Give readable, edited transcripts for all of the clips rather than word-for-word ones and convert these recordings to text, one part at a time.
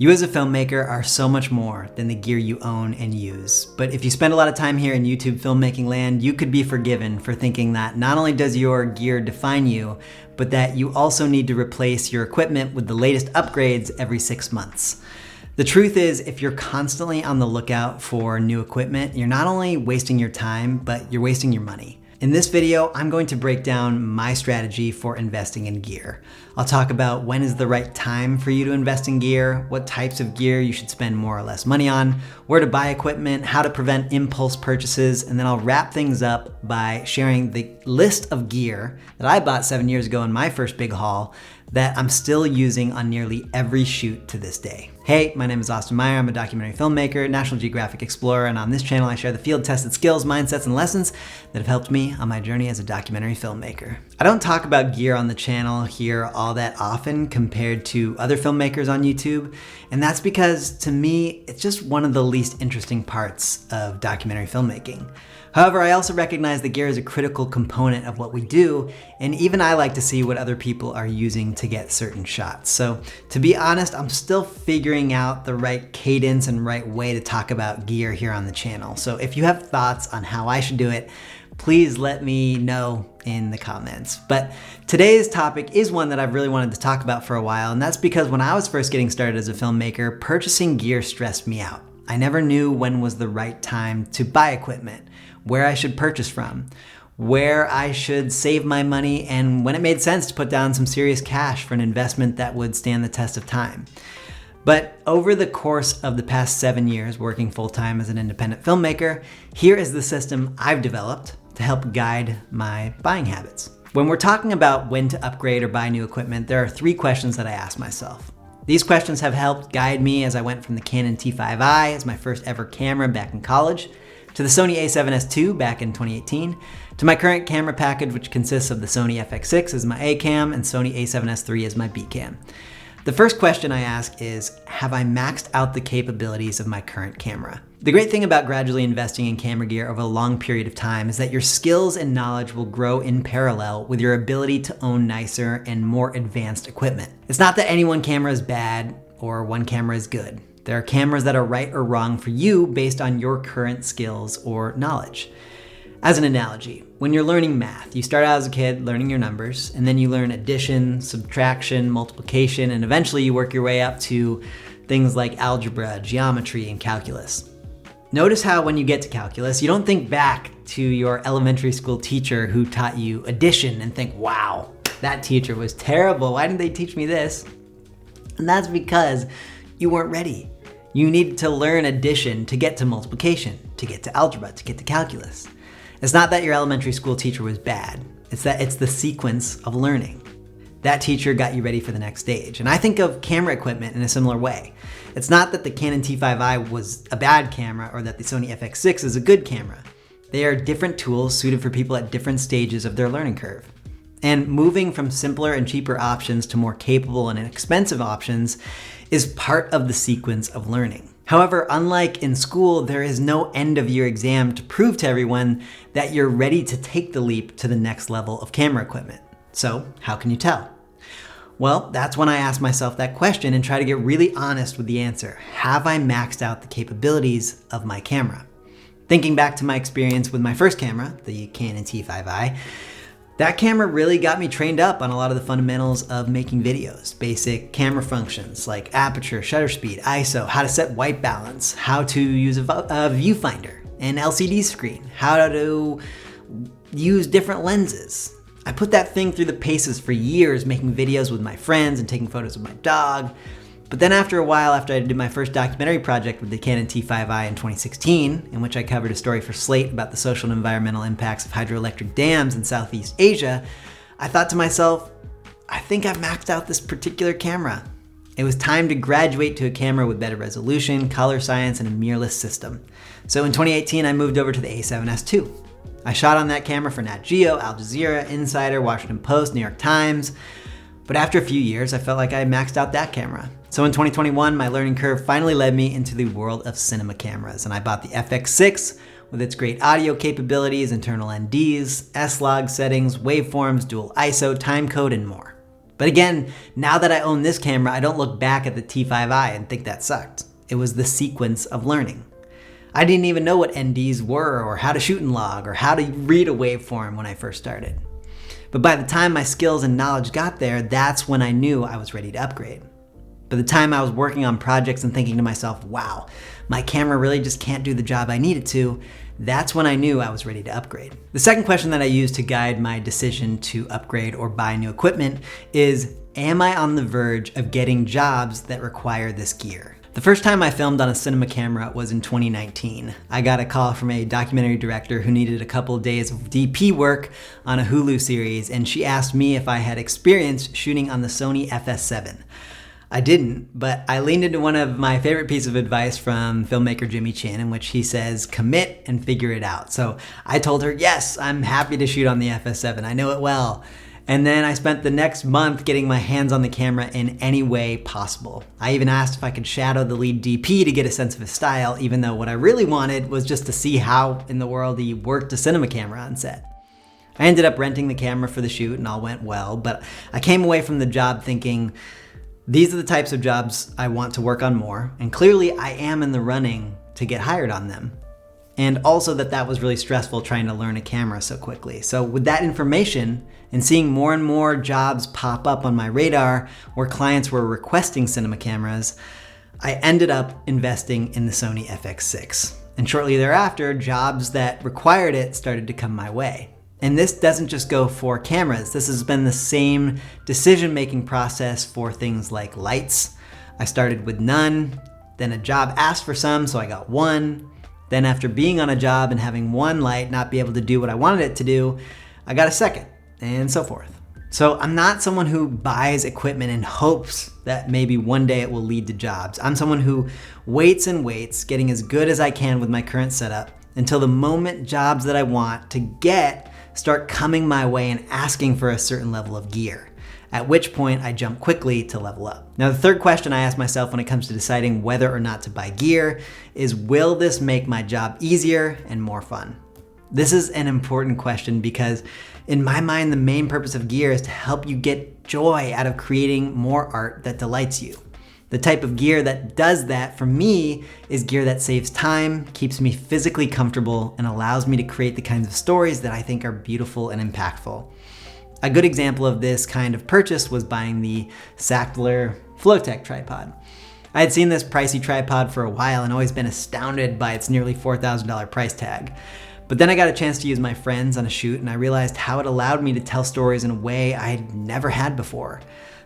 You as a filmmaker are so much more than the gear you own and use. But if you spend a lot of time here in YouTube filmmaking land, you could be forgiven for thinking that not only does your gear define you, but that you also need to replace your equipment with the latest upgrades every 6 months. The truth is, if you're constantly on the lookout for new equipment, you're not only wasting your time, but you're wasting your money. In this video, I'm going to break down my strategy for investing in gear. I'll talk about when is the right time for you to invest in gear, what types of gear you should spend more or less money on, where to buy equipment, how to prevent impulse purchases, and then I'll wrap things up by sharing the list of gear that I bought 7 years ago in my first big haul that I'm still using on nearly every shoot to this day. Hey, my name is Austin Meyer. I'm a documentary filmmaker, National Geographic Explorer, and on this channel I share the field-tested skills, mindsets, and lessons that have helped me on my journey as a documentary filmmaker. I don't talk about gear on the channel here all that often compared to other filmmakers on YouTube, and that's because to me, it's just one of the least interesting parts of documentary filmmaking. However, I also recognize that gear is a critical component of what we do, and even I like to see what other people are using to get certain shots. So to be honest, I'm still figuring out the right cadence and right way to talk about gear here on the channel. So if you have thoughts on how I should do it, please let me know in the comments. But today's topic is one that I've really wanted to talk about for a while, and that's because when I was first getting started as a filmmaker, purchasing gear stressed me out. I never knew when was the right time to buy equipment, where I should purchase from, where I should save my money, and when it made sense to put down some serious cash for an investment that would stand the test of time. But over the course of the past 7 years working full-time as an independent filmmaker, here is the system I've developed to help guide my buying habits. When we're talking about when to upgrade or buy new equipment, there are 3 questions that I ask myself. These questions have helped guide me as I went from the Canon T5i as my first ever camera back in college, to the Sony a7S II back in 2018, to my current camera package, which consists of the Sony FX6 as my A cam and Sony a7S III as my B cam. The first question I ask is, have I maxed out the capabilities of my current camera? The great thing about gradually investing in camera gear over a long period of time is that your skills and knowledge will grow in parallel with your ability to own nicer and more advanced equipment. It's not that any one camera is bad or one camera is good. There are cameras that are right or wrong for you based on your current skills or knowledge. As an analogy, when you're learning math, you start out as a kid learning your numbers, and then you learn addition, subtraction, multiplication, and eventually you work your way up to things like algebra, geometry, and calculus. Notice how when you get to calculus, you don't think back to your elementary school teacher who taught you addition and think, wow, that teacher was terrible. Why didn't they teach me this? And that's because you weren't ready. You needed to learn addition to get to multiplication, to get to algebra, to get to calculus. It's not that your elementary school teacher was bad. It's that it's the sequence of learning. That teacher got you ready for the next stage. And I think of camera equipment in a similar way. It's not that the Canon T5i was a bad camera or that the Sony FX6 is a good camera. They are different tools suited for people at different stages of their learning curve. And moving from simpler and cheaper options to more capable and expensive options is part of the sequence of learning. However, unlike in school, there is no end of year exam to prove to everyone that you're ready to take the leap to the next level of camera equipment. So how can you tell? Well, that's when I ask myself that question and try to get really honest with the answer. Have I maxed out the capabilities of my camera? Thinking back to my experience with my first camera, the Canon T5i, that camera really got me trained up on a lot of the fundamentals of making videos. Basic camera functions like aperture, shutter speed, ISO, how to set white balance, how to use a viewfinder, an LCD screen, how to use different lenses. I put that thing through the paces for years, making videos with my friends and taking photos of my dog. But then after a while, after I did my first documentary project with the Canon T5i in 2016, in which I covered a story for Slate about the social and environmental impacts of hydroelectric dams in Southeast Asia, I thought to myself, I think I've maxed out this particular camera. It was time to graduate to a camera with better resolution, color science, and a mirrorless system. So in 2018, I moved over to the a7S II. I shot on that camera for Nat Geo, Al Jazeera, Insider, Washington Post, New York Times. But after a few years, I felt like I maxed out that camera. So in 2021, my learning curve finally led me into the world of cinema cameras, and I bought the FX6 with its great audio capabilities, internal NDs, S-Log settings, waveforms, dual ISO, timecode, and more. But again, now that I own this camera, I don't look back at the T5i and think that sucked. It was the sequence of learning. I didn't even know what NDs were or how to shoot in log or how to read a waveform when I first started. But by the time my skills and knowledge got there, that's when I knew I was ready to upgrade. By the time I was working on projects and thinking to myself, wow, my camera really just can't do the job I need it to, that's when I knew I was ready to upgrade. The second question that I use to guide my decision to upgrade or buy new equipment is, am I on the verge of getting jobs that require this gear? The first time I filmed on a cinema camera was in 2019. I got a call from a documentary director who needed a couple of days of DP work on a Hulu series, and she asked me if I had experience shooting on the Sony FS7. I didn't, but I leaned into one of my favorite pieces of advice from filmmaker Jimmy Chin, in which he says, commit and figure it out. So I told her, yes, I'm happy to shoot on the FS7. I know it well. And then I spent the next month getting my hands on the camera in any way possible. I even asked if I could shadow the lead DP to get a sense of his style, even though what I really wanted was just to see how in the world he worked a cinema camera on set. I ended up renting the camera for the shoot and all went well, but I came away from the job thinking, these are the types of jobs I want to work on more, and clearly I am in the running to get hired on them. And also that was really stressful trying to learn a camera so quickly. So with that information and seeing more and more jobs pop up on my radar where clients were requesting cinema cameras, I ended up investing in the Sony FX6. And shortly thereafter, jobs that required it started to come my way. And this doesn't just go for cameras. This has been the same decision-making process for things like lights. I started with none, then a job asked for some, so I got one. Then after being on a job and having one light not be able to do what I wanted it to do, I got a second, and so forth. So I'm not someone who buys equipment in hopes that maybe one day it will lead to jobs. I'm someone who waits and waits, getting as good as I can with my current setup until the moment jobs that I want to get start coming my way and asking for a certain level of gear, at which point I jump quickly to level up. Now, the third question I ask myself when it comes to deciding whether or not to buy gear is, will this make my job easier and more fun? This is an important question because in my mind, the main purpose of gear is to help you get joy out of creating more art that delights you. The type of gear that does that for me is gear that saves time, keeps me physically comfortable, and allows me to create the kinds of stories that I think are beautiful and impactful. A good example of this kind of purchase was buying the Sachtler Flowtech tripod. I had seen this pricey tripod for a while and always been astounded by its nearly $4,000 price tag. But then I got a chance to use my friends on a shoot and I realized how it allowed me to tell stories in a way I had never had before.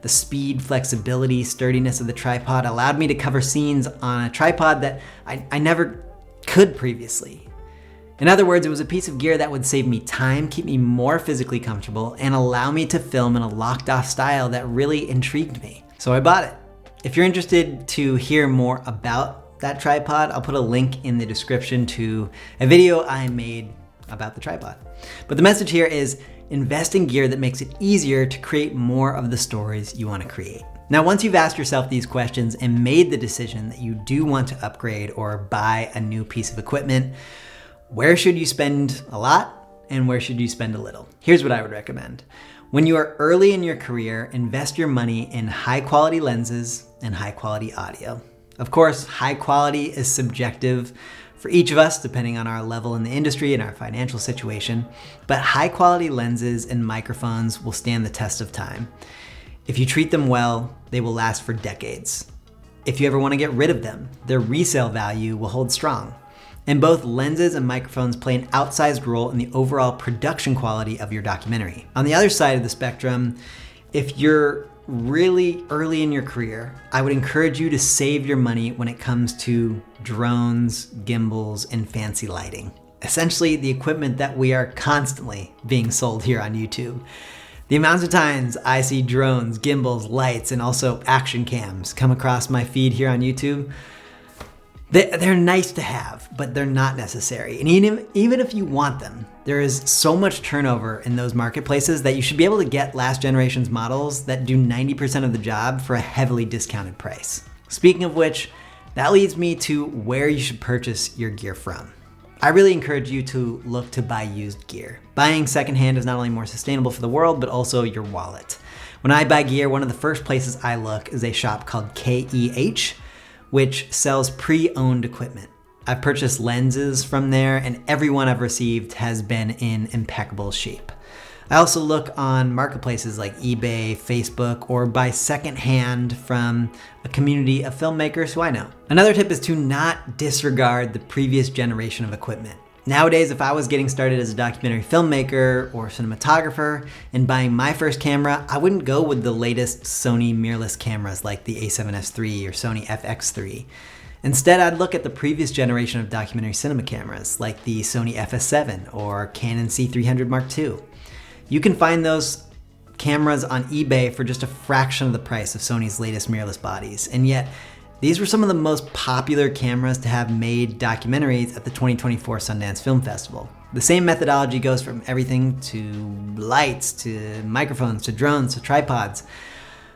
The speed, flexibility, sturdiness of the tripod allowed me to cover scenes on a tripod that I never could previously. In other words, it was a piece of gear that would save me time, keep me more physically comfortable, and allow me to film in a locked-off style that really intrigued me. So I bought it. If you're interested to hear more about that tripod, I'll put a link in the description to a video I made about the tripod. But the message here is, invest in gear that makes it easier to create more of the stories you want to create. Now, once you've asked yourself these questions and made the decision that you do want to upgrade or buy a new piece of equipment, where should you spend a lot and where should you spend a little? Here's what I would recommend. When you are early in your career, invest your money in high quality lenses and high quality audio. Of course, high quality is subjective for each of us, depending on our level in the industry and our financial situation, but high quality lenses and microphones will stand the test of time. If you treat them well, they will last for decades. If you ever want to get rid of them, their resale value will hold strong. And both lenses and microphones play an outsized role in the overall production quality of your documentary. On the other side of the spectrum, if you're really early in your career, I would encourage you to save your money when it comes to drones, gimbals, and fancy lighting. Essentially, the equipment that we are constantly being sold here on YouTube. The amounts of times I see drones, gimbals, lights, and also action cams come across my feed here on YouTube, they're nice to have, but they're not necessary. And even if you want them, there is so much turnover in those marketplaces that you should be able to get last generation's models that do 90% of the job for a heavily discounted price. Speaking of which, that leads me to where you should purchase your gear from. I really encourage you to look to buy used gear. Buying secondhand is not only more sustainable for the world, but also your wallet. When I buy gear, one of the first places I look is a shop called KEH, which sells pre-owned equipment. I've purchased lenses from there, and every one I've received has been in impeccable shape. I also look on marketplaces like eBay, Facebook, or buy secondhand from a community of filmmakers who I know. Another tip is to not disregard the previous generation of equipment. Nowadays, if I was getting started as a documentary filmmaker or cinematographer and buying my first camera, I wouldn't go with the latest Sony mirrorless cameras like the A7S III or Sony FX3. Instead, I'd look at the previous generation of documentary cinema cameras like the Sony FS7 or Canon C300 Mark II. You can find those cameras on eBay for just a fraction of the price of Sony's latest mirrorless bodies, and yet these were some of the most popular cameras to have made documentaries at the 2024 Sundance Film Festival. The same methodology goes from everything to lights, to microphones, to drones, to tripods.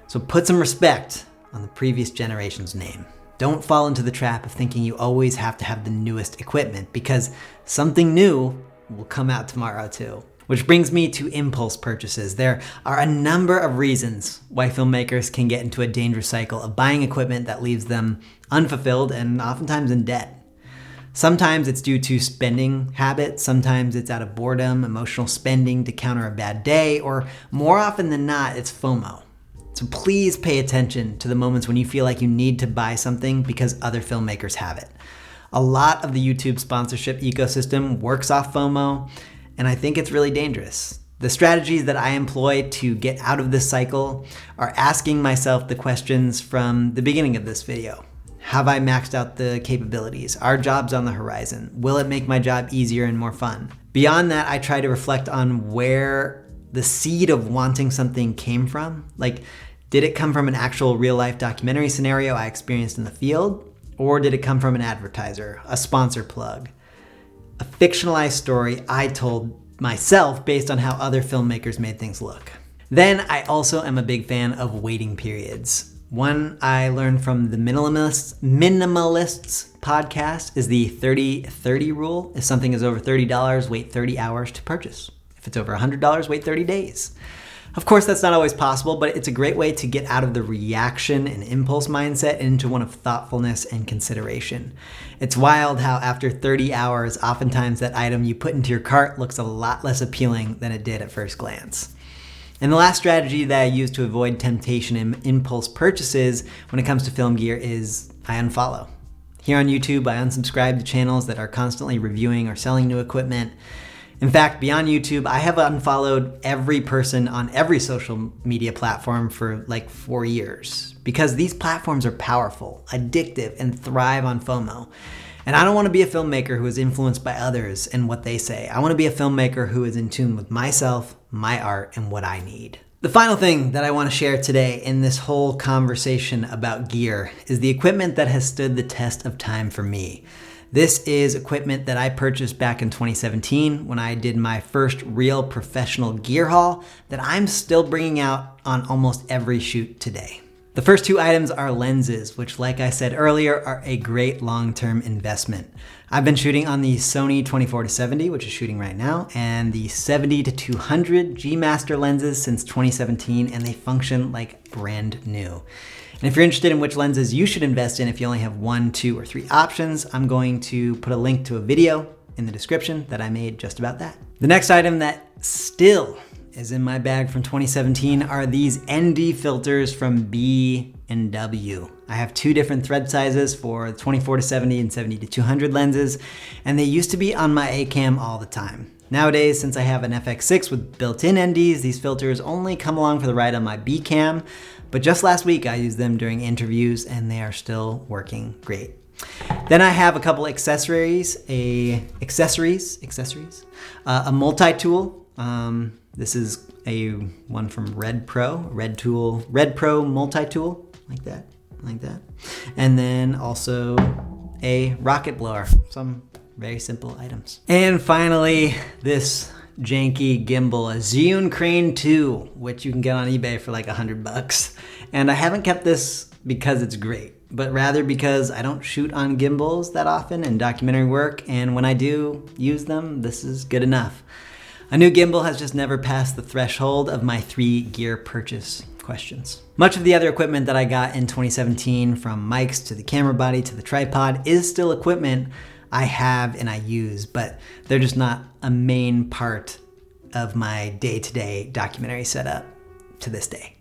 So put some respect on the previous generation's name. Don't fall into the trap of thinking you always have to have the newest equipment, because something new will come out tomorrow too. Which brings me to impulse purchases. There are a number of reasons why filmmakers can get into a dangerous cycle of buying equipment that leaves them unfulfilled and oftentimes in debt. Sometimes it's due to spending habits, sometimes it's out of boredom, emotional spending to counter a bad day, or more often than not, it's FOMO. So please pay attention to the moments when you feel like you need to buy something because other filmmakers have it. A lot of the YouTube sponsorship ecosystem works off FOMO, and I think it's really dangerous. The strategies that I employ to get out of this cycle are asking myself the questions from the beginning of this video. Have I maxed out the capabilities? Are jobs on the horizon? Will it make my job easier and more fun? Beyond that, I try to reflect on where the seed of wanting something came from. Like, did it come from an actual real-life documentary scenario I experienced in the field? Or did it come from an advertiser, a sponsor plug? A fictionalized story I told myself based on how other filmmakers made things look. Then I also am a big fan of waiting periods. One I learned from the Minimalists podcast is the 30-30 rule. If something is over $30, wait 30 hours to purchase. If it's over $100, wait 30 days. Of course, that's not always possible, but it's a great way to get out of the reaction and impulse mindset into one of thoughtfulness and consideration. It's wild how after 30 hours, oftentimes that item you put into your cart looks a lot less appealing than it did at first glance. And the last strategy that I use to avoid temptation and impulse purchases when it comes to film gear is I unfollow. Here on YouTube, I unsubscribe to channels that are constantly reviewing or selling new equipment. In fact, beyond YouTube, I have unfollowed every person on every social media platform for like 4 years because these platforms are powerful, addictive, and thrive on FOMO. And I don't want to be a filmmaker who is influenced by others and what they say. I want to be a filmmaker who is in tune with myself, my art, and what I need. The final thing that I want to share today in this whole conversation about gear is the equipment that has stood the test of time for me. This is equipment that I purchased back in 2017 when I did my first real professional gear haul that I'm still bringing out on almost every shoot today. The first two items are lenses, which, like I said earlier, are a great long-term investment. I've been shooting on the Sony 24-70, which is shooting right now, and the 70-200 G Master lenses since 2017, and they function like brand new. And if you're interested in which lenses you should invest in if you only have 1, 2, or 3 options, I'm going to put a link to a video in the description that I made just about that. The next item that still is in my bag from 2017 are these ND filters from B&W. I have 2 different thread sizes for 24-70 and 70-200 lenses, and they used to be on my A-cam all the time. Nowadays, since I have an FX6 with built-in NDs, these filters only come along for the ride on my B-cam, but just last week I used them during interviews and they are still working great. Then I have a couple accessories, a multi-tool. This is a one from Red Pro multi-tool, like that. And then also a rocket blower, some very simple items. And finally, this janky gimbal, a Zhiyun Crane 2, which you can get on eBay for like $100. And I haven't kept this because it's great, but rather because I don't shoot on gimbals that often in documentary work, and when I do use them, this is good enough. A new gimbal has just never passed the threshold of my 3 gear purchase. questions. Much of the other equipment that I got in 2017, from mics to the camera body to the tripod, is still equipment I have and I use, but they're just not a main part of my day-to-day documentary setup to this day.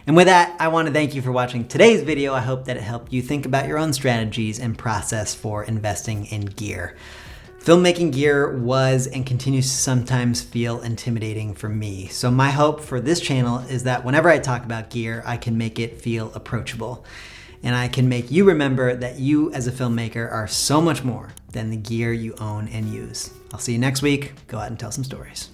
And with that, I want to thank you for watching today's video. I hope that it helped you think about your own strategies and process for investing in gear. Filmmaking gear was and continues to sometimes feel intimidating for me. So my hope for this channel is that whenever I talk about gear, I can make it feel approachable. And I can make you remember that you as a filmmaker are so much more than the gear you own and use. I'll see you next week. Go out and tell some stories.